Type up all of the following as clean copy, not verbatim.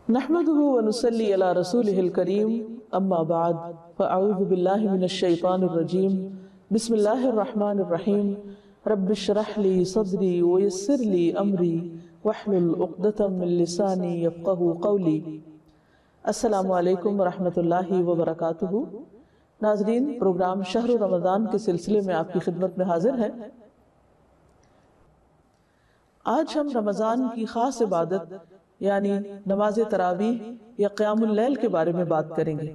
نحمده ونصلي على رسوله الكريم اما بعد فاعوذ بالله من الشيطان الرجيم بسم الله الرحمن الرحيم رب اشرح لي صدري ويسر لي امري واحلل عقدة من لساني يفقهوا قولي۔ السلام علیکم ورحمۃ اللہ وبرکاتہ۔ ناظرین، پروگرام شہر رمضان کے سلسلے میں آپ کی خدمت میں حاضر ہے۔ آج ہم رمضان کی خاص عبادت یعنی نماز تراویح یا قیام اللیل کے بارے میں بات کریں گے۔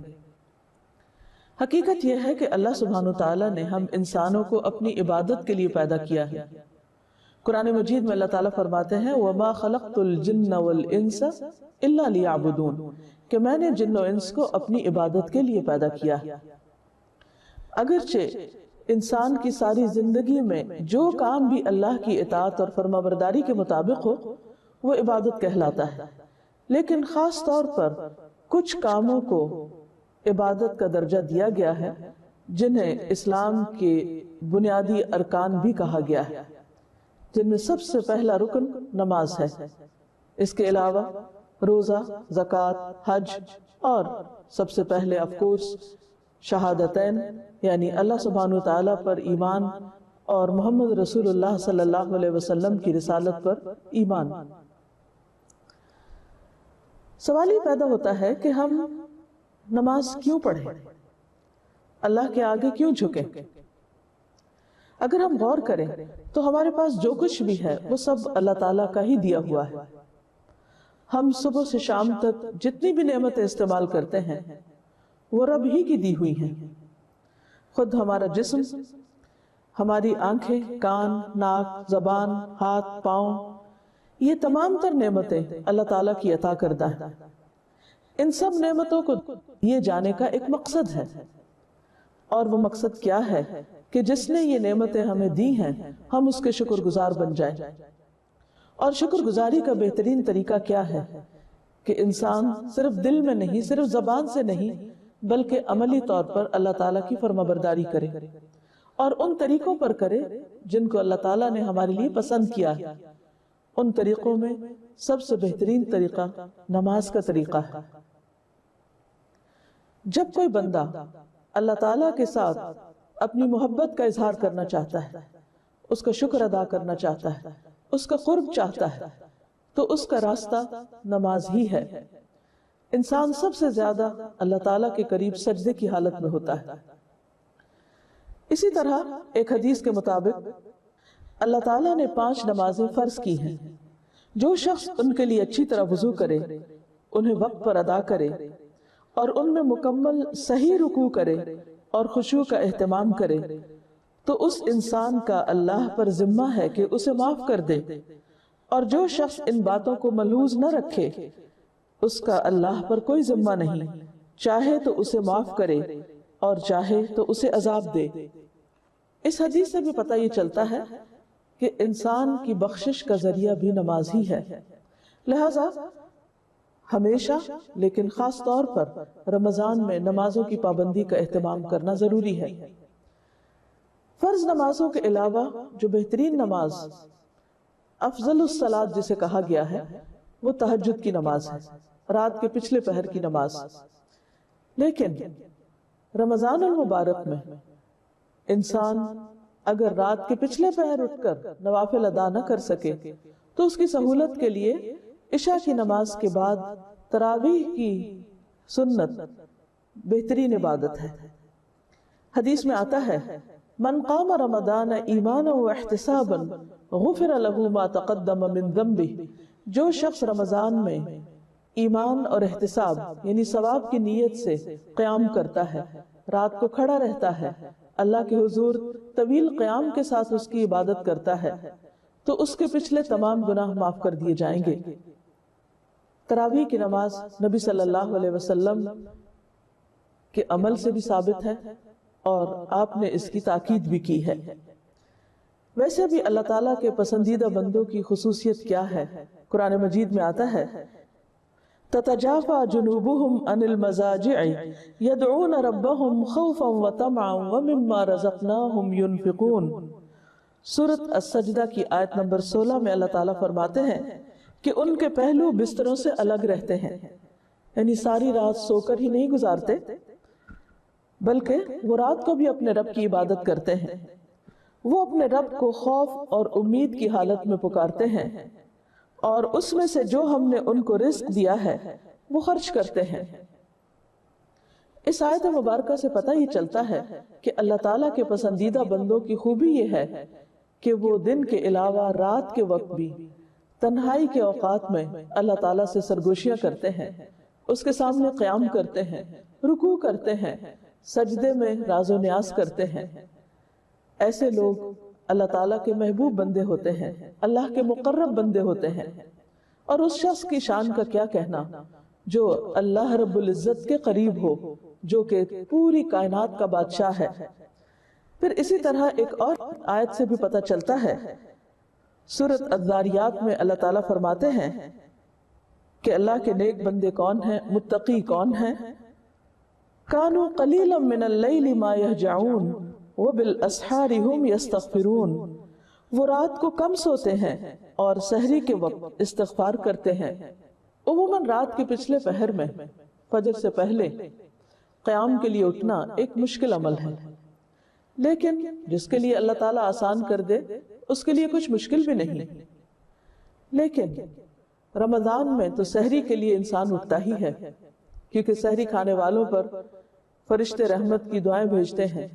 حقیقت یہ ہے کہ اللہ سبحانہ وتعالی نے ہم انسانوں کو اپنی عبادت کے لیے پیدا کیا ہے۔ قرآن مجید میں اللہ تعالیٰ فرماتے ہیں وَمَا خَلَقْتُ الْجِنَّ وَالْإِنسَ إِلَّا لِيَعْبُدُونَ، کہ میں نے جن و انس کو اپنی عبادت کے لیے پیدا کیا ہے۔ اگرچہ انسان کی ساری زندگی میں جو کام بھی اللہ کی اطاعت اور فرمانبرداری کے مطابق ہو وہ عبادت کہلاتا ہے، لیکن خاص طور پر کچھ کاموں کو عبادت کا درجہ دیا گیا ہے جنہیں اسلام کے بنیادی ارکان بھی کہا گیا ہے، جن میں سب سے پہلا رکن نماز ہے۔ اس کے علاوہ روزہ، زکوٰۃ، حج اور سب سے پہلے آف کورس شہادتین یعنی اللہ سبحانہ وتعالیٰ پر ایمان اور محمد رسول اللہ صلی اللہ علیہ وسلم کی رسالت پر ایمان۔ سوال یہ پیدا ہوتا ہے کہ ہم نماز کیوں پڑھیں، اللہ کے آگے کیوں جھکیں؟ اگر ہم غور کریں تو ہمارے پاس جو کچھ بھی ہے وہ سب اللہ تعالیٰ کا ہی دیا ہوا ہے۔ ہم صبح سے شام تک جتنی بھی نعمتیں استعمال کرتے ہیں وہ رب ہی کی دی ہوئی ہیں۔ خود ہمارا جسم، ہماری آنکھیں، کان، ناک، زبان، ہاتھ، پاؤں، یہ تمام تر نعمتیں اللہ تعالیٰ کی عطا کردہ ہیں۔ ان سب نعمتوں کو یہ جانے کا ایک مقصد ہے، اور وہ مقصد کیا ہے کہ جس نے یہ نعمتیں ہمیں دی ہیں ہم اس کے شکر گزار بن جائیں۔ اور شکر گزاری کا بہترین طریقہ کیا ہے کہ انسان صرف دل میں نہیں، صرف زبان سے نہیں، بلکہ عملی طور پر اللہ تعالیٰ کی فرمانبرداری کرے اور ان طریقوں پر کرے جن کو اللہ تعالیٰ نے ہمارے لیے پسند کیا ہے۔ ان طریقوں میں سب سے بہترین طریقہ نماز کا طریقہ ہے۔ جب کوئی بندہ اللہ تعالیٰ کے ساتھ اپنی محبت کا اظہار کرنا چاہتا ہے، اس کا شکر ادا کرنا چاہتا ہے، اس کا قرب چاہتا ہے، تو اس کا راستہ نماز ہی ہے۔ انسان سب سے زیادہ اللہ تعالیٰ کے قریب سجدے کی حالت میں ہوتا ہے۔ اسی طرح ایک حدیث کے مطابق اللہ تعالیٰ نے 5 نمازیں فرض کی ہیں۔ جو شخص ان کے لیے اچھی طرح وضو کرے، انہیں وقت پر ادا کرے اور ان میں مکمل صحیح رکوع کرے اور خشوع کا اہتمام کرے تو اس انسان کا اللہ پر ذمہ ہے کہ اسے معاف کر دے، اور جو شخص ان باتوں کو ملحوظ نہ رکھے اس کا اللہ پر کوئی ذمہ نہیں، چاہے تو اسے معاف کرے اور چاہے تو اسے عذاب دے۔ اس حدیث سے بھی پتہ یہ چلتا ہے کہ انسان کی بخشش کا ذریعہ بھی نماز ہی ہے۔ لہٰذا ہمیشہ لیکن خاص طور پر رمضان میں نمازوں کی پابندی کا اہتمام کرنا ضروری ہے۔ فرض نمازوں کے علاوہ جو بہترین نماز افضل الصلاۃ جسے کہا گیا ہے وہ تہجد کی نماز ہے، رات کے پچھلے پہر کی نماز۔ لیکن رمضان المبارک میں انسان اگر رات کے پچھلے پہر اٹھ کر نوافل ادا نہ کر سکے تو اس کی سہولت کے لیے عشاء کی نماز کے بعد تراویح کی سنت بہترین عبادت ہے۔ حدیث میں آتا ہے من قام رمضان ایمانا واحتسابا غفر له ما تقدم من ذنبه، جو شخص رمضان میں ایمان اور احتساب یعنی ثواب کی نیت سے قیام کرتا ہے، رات کو کھڑا رہتا ہے، اللہ کے حضور طویل قیام کے ساتھ اس کی عبادت کرتا ہے تو اس کے پچھلے تمام گناہ معاف کر دیے جائیں گے۔ تراویح کی نماز نبی صلی اللہ علیہ وسلم کے عمل سے بھی ثابت ہے اور آپ نے اس کی تاکید بھی کی ہے۔ ویسے بھی اللہ تعالیٰ کے پسندیدہ بندوں کی خصوصیت کیا ہے؟ قرآن مجید میں آتا ہے تتجافى جنوبهم عن المضاجع يدعون ربهم خوفا وطمعا ومما رزقناهم ينفقون۔ سورۃ السجدہ کی آیت نمبر 16 میں اللہ تعالیٰ فرماتے ہیں کہ ان کے پہلو بستروں سے الگ رہتے ہیں، یعنی ساری رات سو کر ہی نہیں گزارتے، بلکہ وہ رات کو بھی اپنے رب کی عبادت کرتے ہیں۔ وہ اپنے رب کو خوف اور امید کی حالت میں پکارتے ہیں، اور اس میں سے جو ہم نے ان کو رزق دیا ہے وہ خرچ کرتے ہیں۔ اس آیت مبارکہ سے پتہ یہ چلتا ہے کہ اللہ تعالیٰ کے پسندیدہ بندوں کی خوبی یہ ہے کہ وہ دن کے علاوہ رات کے وقت بھی تنہائی کے اوقات میں اللہ تعالیٰ سے سرگوشیاں کرتے ہیں، اس کے سامنے قیام کرتے ہیں، رکوع کرتے ہیں، سجدے میں راز و نیاز کرتے ہیں۔ ایسے لوگ اللہ تعالیٰ کے محبوب بندے ہوتے ہیں، اللہ کے مقرب بندے ہوتے ہیں۔ اور اس شخص کی شان کا کیا کہنا جو اللہ رب العزت کے قریب ہو، جو کہ پوری کائنات کا بادشاہ ہے۔ پھر اسی طرح ایک اور آیت سے بھی پتہ چلتا ہے، سورۃ الذاریات میں اللہ تعالیٰ فرماتے ہیں کہ اللہ کے نیک بندے کون ہیں، متقی کون ہیں؟ کانوا قلیلا من اللیل ما یہجعون وبالاسحار ہم یستغفرون۔ وہ رات کو کم سوتے ہیں اور سحری کے وقت استغفار کرتے ہیں۔ عموماً رات کے پچھلے پہر میں فجر سے پہلے قیام کے لیے اٹھنا ایک مشکل عمل ہے، لیکن جس کے لیے اللہ تعالیٰ آسان کر دے اس کے لیے کچھ مشکل بھی نہیں۔ لیکن رمضان میں تو سحری کے لیے انسان اٹھتا ہی ہے، کیونکہ سحری کھانے والوں پر فرشتے رحمت کی دعائیں بھیجتے ہیں،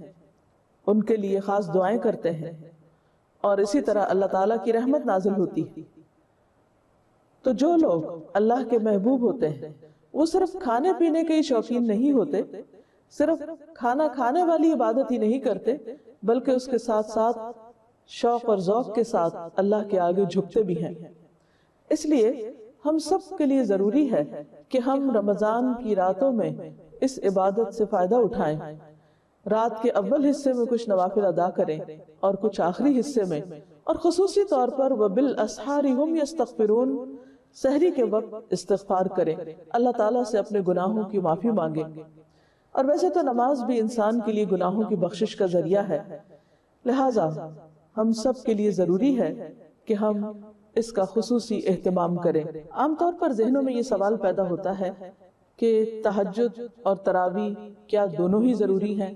ان کے لیے خاص دعائیں کرتے ہیں، اور اسی طرح اللہ تعالیٰ کی رحمت نازل ہوتی ہے۔ تو جو لوگ اللہ کے محبوب ہوتے ہیں وہ صرف کھانے پینے کے ہی شوقین نہیں ہوتے، صرف کھانا کھانے والی عبادت ہی نہیں کرتے، بلکہ اس کے ساتھ ساتھ شوق اور ذوق کے ساتھ اللہ کے آگے جھکتے بھی ہیں۔ اس لیے ہم سب کے لیے ضروری ہے کہ ہم رمضان کی راتوں میں اس عبادت سے فائدہ اٹھائیں، رات کے اول حصے میں کچھ نوافل ادا کریں اور کچھ آخری حصے میں، اور خصوصی طور پر وَبِالْأَسْحَارِ هُمْ يَسْتَغْفِرُونَ، سحری کے وقت استغفار کریں، اللہ تعالیٰ سے اپنے گناہوں کی معافی مانگیں۔ اور ویسے تو نماز بھی انسان کے لیے گناہوں کی بخشش کا ذریعہ ہے، لہٰذا ہم سب کے لیے ضروری ہے کہ ہم اس کا خصوصی اہتمام کریں۔ عام طور پر ذہنوں میں یہ سوال پیدا ہوتا ہے کہ تہجد اور تراویح کیا دونوں ہی ضروری ہیں،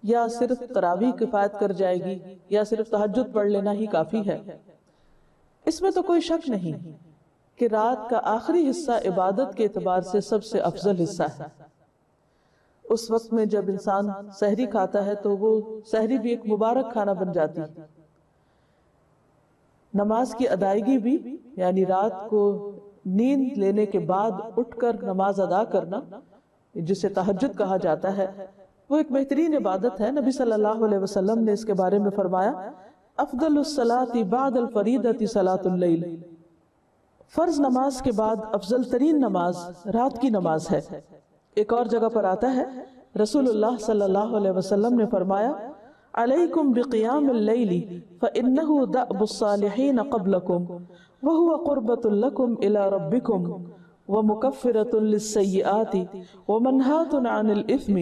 یا صرف تراویح کفایت کر جائے گی، یا صرف تہجد پڑھ لینا ہی کافی ہے؟ اس میں تو کوئی شک نہیں کہ رات کا آخری حصہ عبادت کے اعتبار سے سب سے افضل حصہ ہے۔ اس وقت میں جب انسان سحری کھاتا ہے تو وہ سحری بھی ایک مبارک کھانا بن جاتی ہے۔ نماز کی ادائیگی بھی، یعنی رات کو نیند لینے کے بعد اٹھ کر نماز ادا کرنا، جسے تہجد کہا جاتا ہے، وہ ایک بہترین عبادت ہے۔ نبی صلی اللہ علیہ وسلم نے اس کے بارے میں فرمایا، افضل الصلاۃ بعد الفریضۃ صلاۃ اللیل، فرض نماز کے بعد افضل ترین نماز رات کی نماز ہے۔ ایک اور جگہ پر آتا ہے، رسول اللہ صلی اللہ علیہ وسلم نے فرمایا، علیکم بقیام اللیل فإنہ دأب الصالحین قبلکم وہو قربۃ لکم الی ربکم ومکفرۃ للسیئات ومنہاۃ عن الإثم۔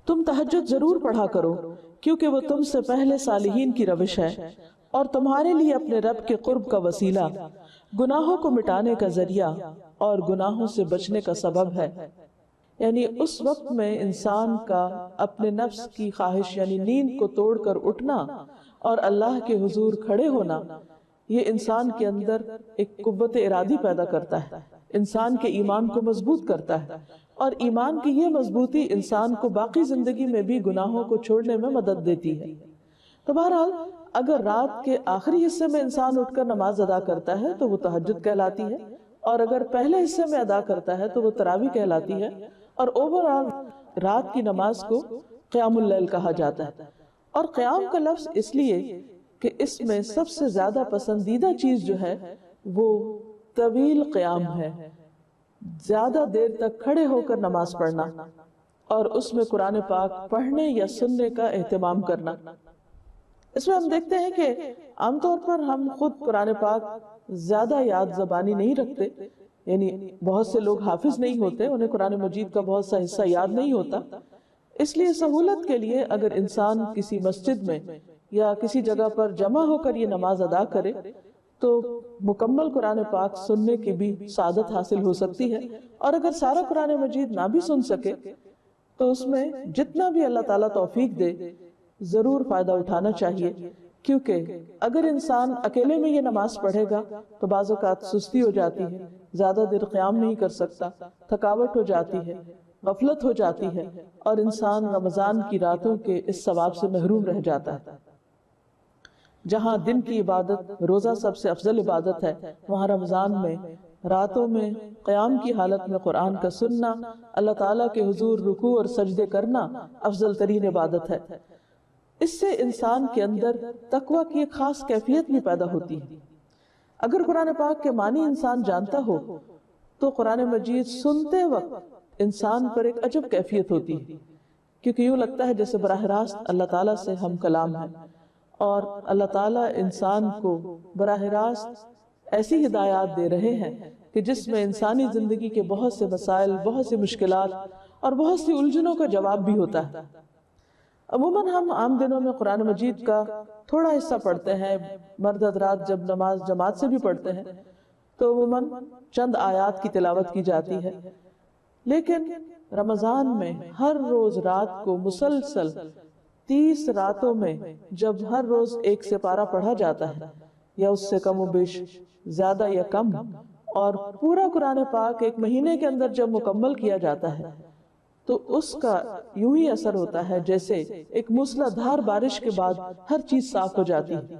تم تہجد ضرور پڑھا کرو، کیونکہ وہ تم سے پہلے صالحین کی روش ہے، اور تمہارے لیے اپنے رب کے قرب کا وسیلہ، گناہوں کو مٹانے کا ذریعہ اور گناہوں سے بچنے کا سبب ہے۔ یعنی اس وقت میں انسان کا اپنے نفس کی خواہش یعنی نیند کو توڑ کر اٹھنا اور اللہ کے حضور کھڑے ہونا، یہ انسان کے اندر ایک قوت ارادی پیدا کرتا ہے، انسان کے ایمان کو مضبوط کرتا ہے، اور ایمان کی یہ مضبوطی انسان کو باقی زندگی میں بھی گناہوں کو چھوڑنے میں مدد دیتی ہے۔ تو بہرحال اگر رات کے آخری حصے میں انسان اٹھ کر نماز ادا کرتا ہے تو وہ تہجد کہلاتی ہے، اور اگر پہلے حصے میں ادا کرتا ہے تو وہ تراویح کہلاتی ہے، اور اوورآل رات کی نماز کو قیام اللیل کہا جاتا ہے۔ اور قیام کا لفظ اس لیے کہ اس میں سب سے زیادہ پسندیدہ چیز جو ہے وہ طویل قیام ہے، زیادہ دیر تک کھڑے ہو کر نماز پڑھنا، اور اس میں قرآن پاک پڑھنے یا سننے کا اہتمام کرنا۔ اس میں ہم دیکھتے ہیں کہ عام طور پر ہم خود قرآن پاک زیادہ یاد زبانی نہیں رکھتے، یعنی بہت سے لوگ حافظ نہیں ہوتے، انہیں قرآن مجید کا بہت سا حصہ یاد نہیں ہوتا۔ اس لیے سہولت کے لیے اگر انسان کسی مسجد میں یا کسی جگہ پر جمع ہو کر یہ نماز ادا کرے تو مکمل قرآن پاک سننے کی بھی سعادت حاصل ہو سکتی ہے. اور اگر سارا قرآن مجید نہ بھی سن سکے تو اس میں جتنا بھی اللہ تعالیٰ توفیق دے ضرور فائدہ اٹھانا چاہیے. کیونکہ اگر انسان اکیلے میں یہ نماز پڑھے گا تو بعض اوقات سستی ہو جاتی ہے، زیادہ دیر قیام نہیں کر سکتا، تھکاوٹ ہو جاتی ہے، غفلت ہو جاتی ہے، اور انسان رمضان کی راتوں کے اس ثواب سے محروم رہ جاتا ہے. جہاں دن کی عبادت روزہ سب سے افضل عبادت ہے، وہاں رمضان میں راتوں میں قیام کی حالت میں قرآن کا سننا، اللہ تعالیٰ کے حضور رکوع اور سجدے کرنا افضل ترین عبادت ہے. اس سے انسان کے اندر تقوی کی ایک خاص کیفیت بھی پیدا ہوتی ہے. اگر قرآن پاک کے معنی انسان جانتا ہو تو قرآن مجید سنتے وقت انسان پر ایک عجب کیفیت ہوتی ہے، کیونکہ یوں لگتا ہے جیسے براہ راست اللہ تعالیٰ سے ہم کلام ہیں، اور اللہ تعالیٰ انسان کو براہ راست ایسی ہدایات دے رہے ہیں کہ جس میں انسانی زندگی کے بہت سے مسائل، بہت سی مشکلات اور بہت سی الجھنوں کا جواب بھی ہوتا ہے. عموماً ہم عام دنوں میں قرآن مجید کا تھوڑا حصہ پڑھتے ہیں. مرد حضرات جب نماز جماعت سے بھی پڑھتے ہیں تو عموماً چند آیات کی تلاوت کی جاتی ہے. لیکن رمضان میں ہر روز رات کو مسلسل 30 راتوں میں جب ہر روز ایک سپارہ پڑھا جاتا ہے یا اس سے کم و بیش زیادہ یا کم، اور پورا قرآن پاک ایک مہینے کے اندر جب مکمل کیا جاتا ہے تو اس کا یوں ہی اثر ہوتا ہے جیسے ایک موسلادھار بارش کے بعد ہر چیز صاف ہو جاتی ہے.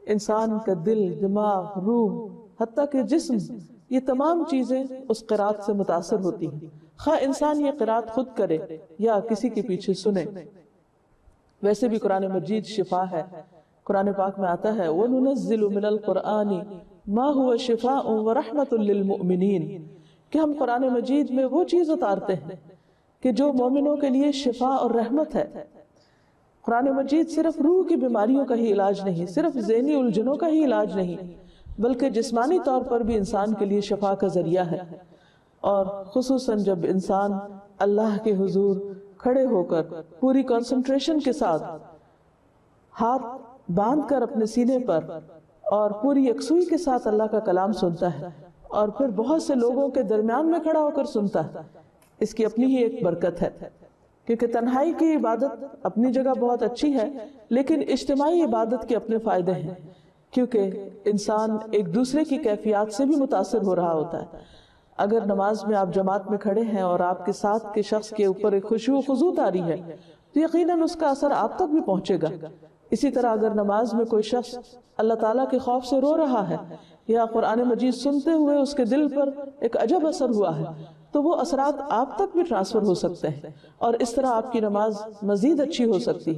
انسان کا دل، دماغ، روح، حتیٰ کہ جسم، یہ تمام چیزیں اس قرات سے متاثر ہوتی ہیں، خواہ انسان یہ قرات خود کرے یا کسی کے پیچھے سنے. ویسے بھی قرآن مجید شفا ہے. قرآن پاک میں آتا ہے وَنُنَزِّلُ مِنَ الْقُرْآنِ مَا هُوَ شِفَاءٌ وَرَحْمَةٌ لِّلْمُؤْمِنِينَ کہ ہم قرآن مجید میں وہ چیز اتارتے ہیں کہ جو مومنوں کے لیے شفا اور رحمت ہے. قرآن مجید صرف روح کی بیماریوں کا ہی علاج نہیں، صرف ذہنی الجھنوں کا ہی علاج نہیں، بلکہ جسمانی طور پر بھی انسان کے لیے شفا کا ذریعہ ہے. اور خصوصاً جب انسان اللہ کے حضور کھڑے ہو کر پوری کنسنٹریشن کے ساتھ ہاتھ باندھ کر اپنے سینے پر اور پوری یکسوئی کے ساتھ اللہ کا کلام سنتا ہے اور پھر بہت سے لوگوں کے درمیان میں کھڑا ہو کر سنتا ہے، اس کی اپنی ہی ایک برکت ہے. کیونکہ تنہائی کی عبادت اپنی جگہ بہت اچھی ہے، لیکن اجتماعی عبادت کے اپنے فائدے ہیں، کیونکہ انسان ایک دوسرے کی کیفیات سے بھی متاثر ہو رہا ہوتا ہے. اگر نماز میں آپ جماعت میں کھڑے ہیں اور آپ کے ساتھ کے شخص کے اوپر ایک خشوع و خضوع طاری ہے تو یقیناً اس کا اثر آپ تک بھی پہنچے گا. اسی طرح اگر نماز میں کوئی شخص اللہ تعالیٰ کے خوف سے رو رہا ہے یا قرآن مجید سنتے ہوئے اس کے دل پر ایک عجب اثر ہوا ہے تو وہ اثرات آپ تک بھی ٹرانسفر ہو سکتے ہیں، اور اس طرح آپ کی نماز مزید اچھی ہو سکتی.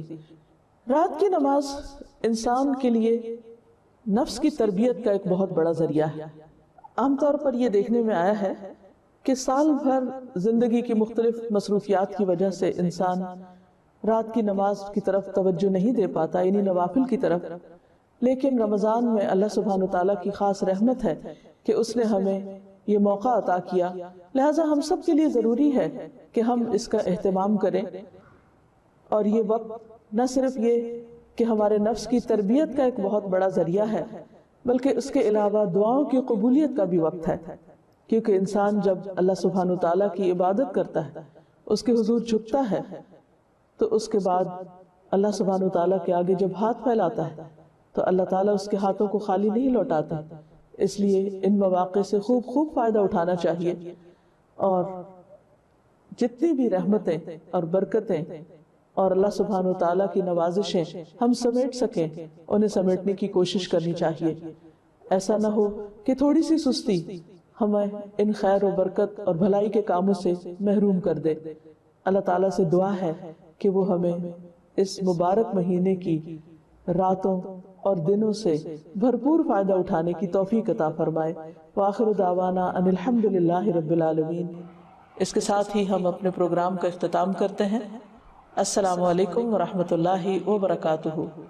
رات کی نماز انسان کے لیے نفس کی تربیت کا ایک بہت بڑا ذریعہ ہے. عام طور پر یہ دیکھنے میں آیا ہے کہ سال بھر زندگی کی مختلف مصروفیات کی وجہ سے انسان رات کی نماز کی طرف توجہ نہیں دے پاتا، یعنی نوافل کی طرف. لیکن رمضان میں اللہ سبحانہ وتعالیٰ کی خاص رحمت ہے کہ اس نے ہمیں یہ موقع عطا کیا، لہٰذا ہم سب کے لیے ضروری ہے کہ ہم اس کا اہتمام کریں. اور یہ وقت نہ صرف یہ کہ ہمارے نفس کی تربیت کا ایک بہت بڑا ذریعہ ہے، بلکہ اس کے علاوہ دعاؤں کی قبولیت کا بھی وقت ہے. کیونکہ انسان جب اللہ سبحانہ وتعالیٰ کی عبادت کرتا ہے، اس کے حضور جھکتا ہے، تو اس کے بعد اللہ سبحانہ وتعالیٰ کے آگے جب ہاتھ پھیلاتا ہے تو اللہ تعالیٰ اس کے ہاتھوں کو خالی نہیں لوٹاتا. اس لیے ان مواقع سے خوب فائدہ اٹھانا چاہیے، اور جتنی بھی رحمتیں اور برکتیں اور اللہ سبحانہ وتعالیٰ کی نوازشیں ہم سمیٹ سکیں انہیں سمیٹنے کی کوشش کرنی چاہیے. ایسا نہ ہو کہ تھوڑی سی سستی ہمیں ان خیر و برکت اور بھلائی کے کاموں سے محروم کر دے. اللہ تعالیٰ سے دعا ہے کہ وہ ہمیں اس مبارک مہینے کی راتوں اور دنوں سے بھرپور فائدہ اٹھانے کی توفیق عطا فرمائے. وآخر دعوانا ان الحمدللہ رب العالمین. اس کے ساتھ ہی ہم اپنے پروگرام کا اختتام کرتے ہیں. السلام علیکم ورحمۃ اللہ وبرکاتہ.